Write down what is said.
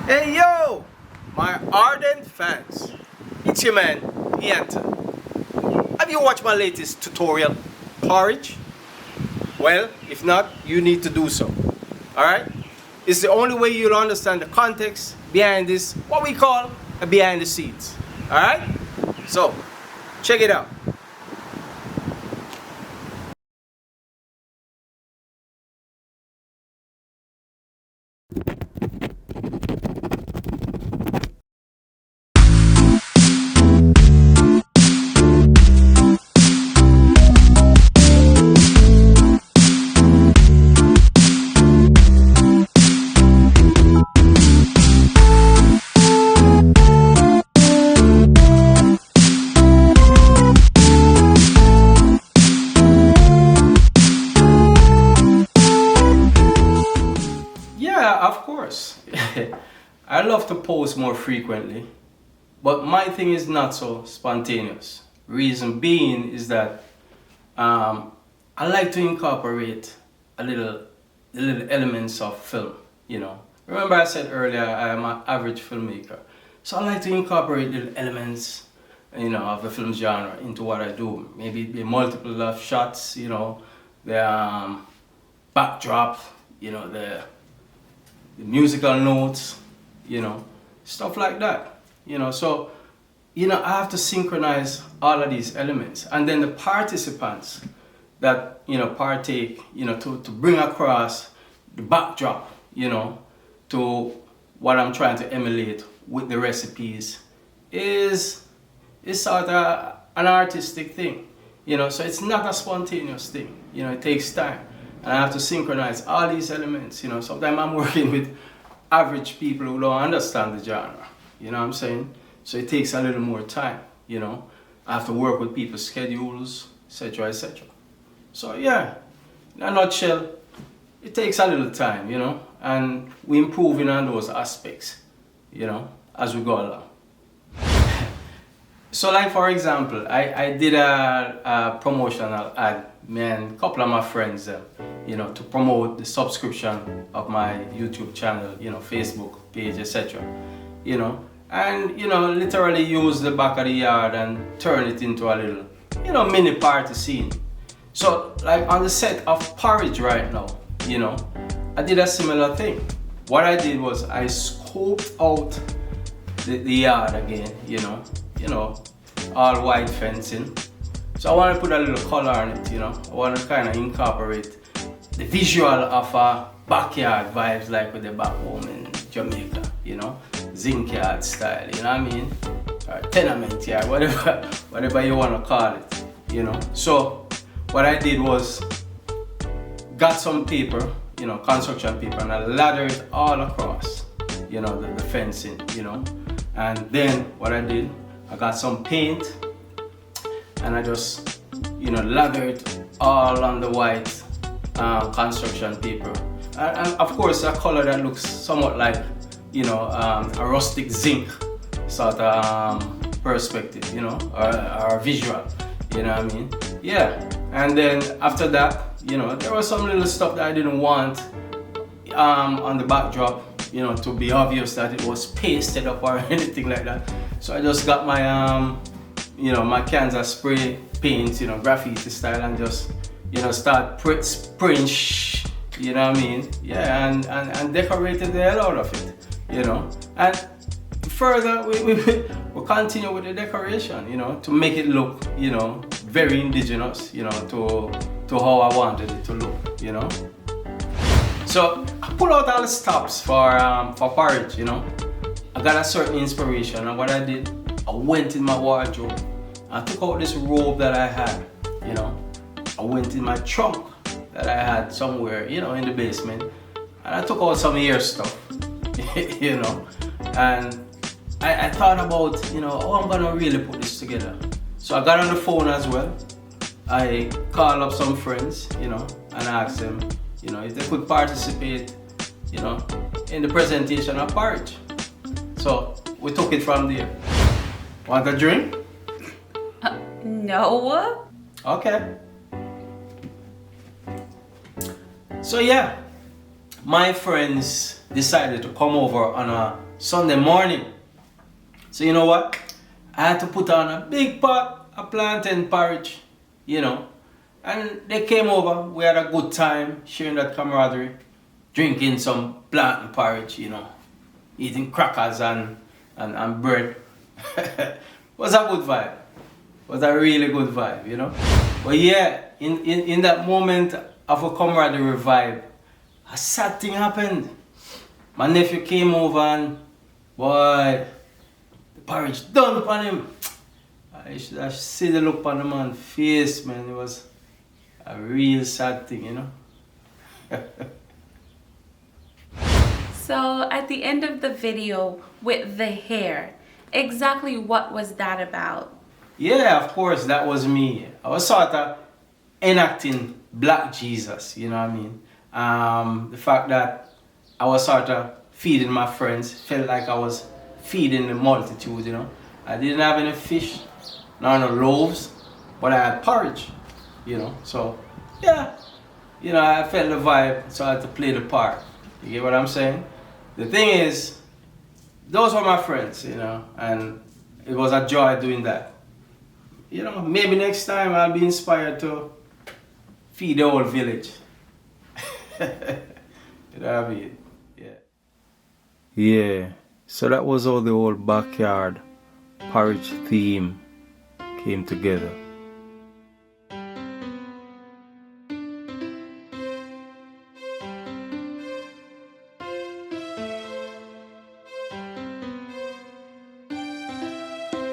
Hey yo, my ardent fans, it's your man, Ianton. Have you watched my latest tutorial, Porridge? Well, if not, you need to do so. Alright? It's the only way you'll understand the context behind this, what we call a behind the scenes. Alright? So, check it out. Yeah, of course. I love to post more frequently, but my thing is not so spontaneous. Reason being is that I like to incorporate the little elements of film, you know. Remember I said earlier I am an average filmmaker. So I like to incorporate little elements, you know, of the film genre into what I do. Maybe it be multiple of shots, you know, the backdrop, you know, the musical notes, you know, stuff like that, you know. So, you know, I have to synchronize all of these elements, and then the participants that, you know, partake, you know, to bring across the backdrop, you know, to what I'm trying to emulate with the recipes is sort of an artistic thing, you know. So it's not a spontaneous thing, you know. It takes time, and I have to synchronize all these elements, you know. Sometimes I'm working with average people who don't understand the genre, you know what I'm saying? So it takes a little more time, you know. I have to work with people's schedules, etc., etc. So yeah, in a nutshell, it takes a little time, you know, and we're improving on those aspects, you know, as we go along. So like for example, I did a promotional ad, me and a couple of my friends, you know, to promote the subscription of my YouTube channel, you know, Facebook page, etc. You know, and, you know, literally use the back of the yard and turn it into a little, you know, mini party scene. So like on the set of Porridge right now, you know, I did a similar thing. What I did was I scoped out the yard again, you know, all white fencing. So I want to put a little color on it, you know. I want to kind of incorporate the visual of a backyard vibes, like with the back home in Jamaica, you know, zinc yard style, you know what I mean, or tenement yard, whatever you want to call it, you know. So what I did was got some paper, you know, construction paper, and I lathered it all across, you know, the fencing, you know. And then what I did, I got some paint and I just, you know, lathered all on the white construction paper. And of course a color that looks somewhat like, you know, a rustic zinc sort of perspective, you know, or visual, you know what I mean? Yeah. And then after that, you know, there was some little stuff that I didn't want on the backdrop, you know, to be obvious that it was pasted up or anything like that. So I just got my you know, my cans of spray paint, you know, graffiti style, and just, you know, start spraying, you know what I mean? Yeah, and decorated the hell out of it, you know. And further, we continue with the decoration, you know, to make it look, you know, very indigenous, you know, to how I wanted it to look, you know. So I pull out all the stops for Porridge, you know. I got a certain inspiration, and what I did, I went in my wardrobe. I took out this robe that I had, you know. I went in my trunk that I had somewhere, you know, in the basement, and I took out some hair stuff, you know. And I thought about, you know, how I'm gonna really put this together. So I got on the phone as well. I called up some friends, you know, and asked them, you know, if they could participate, you know, in the presentation of Porridge. So we took it from there. Want a drink? No. Okay. So yeah, my friends decided to come over on a Sunday morning. So you know what? I had to put on a big pot of plantain porridge, you know. And they came over, we had a good time, sharing that camaraderie, drinking some plantain porridge, you know, eating crackers and bread. Was a good vibe. Was a really good vibe, you know. But yeah, in that moment of a camaraderie vibe, a sad thing happened. My nephew came over and, boy, the porridge done upon him. I should see the look on the man's face, man. It was a real sad thing, you know. So at the end of the video with the hair, exactly what was that about? Yeah, of course, that was me. I was sort of enacting Black Jesus, you know what I mean? The fact that I was sort of feeding my friends, felt like I was feeding the multitude, you know. I didn't have any fish, nor no loaves, but I had porridge, you know. So, yeah, you know, I felt the vibe, so I had to play the part. You get what I'm saying? The thing is, those were my friends, you know, and it was a joy doing that. You know, maybe next time I'll be inspired to feed the whole village. You know what I mean? Yeah. Yeah, so that was how the whole backyard porridge theme came together.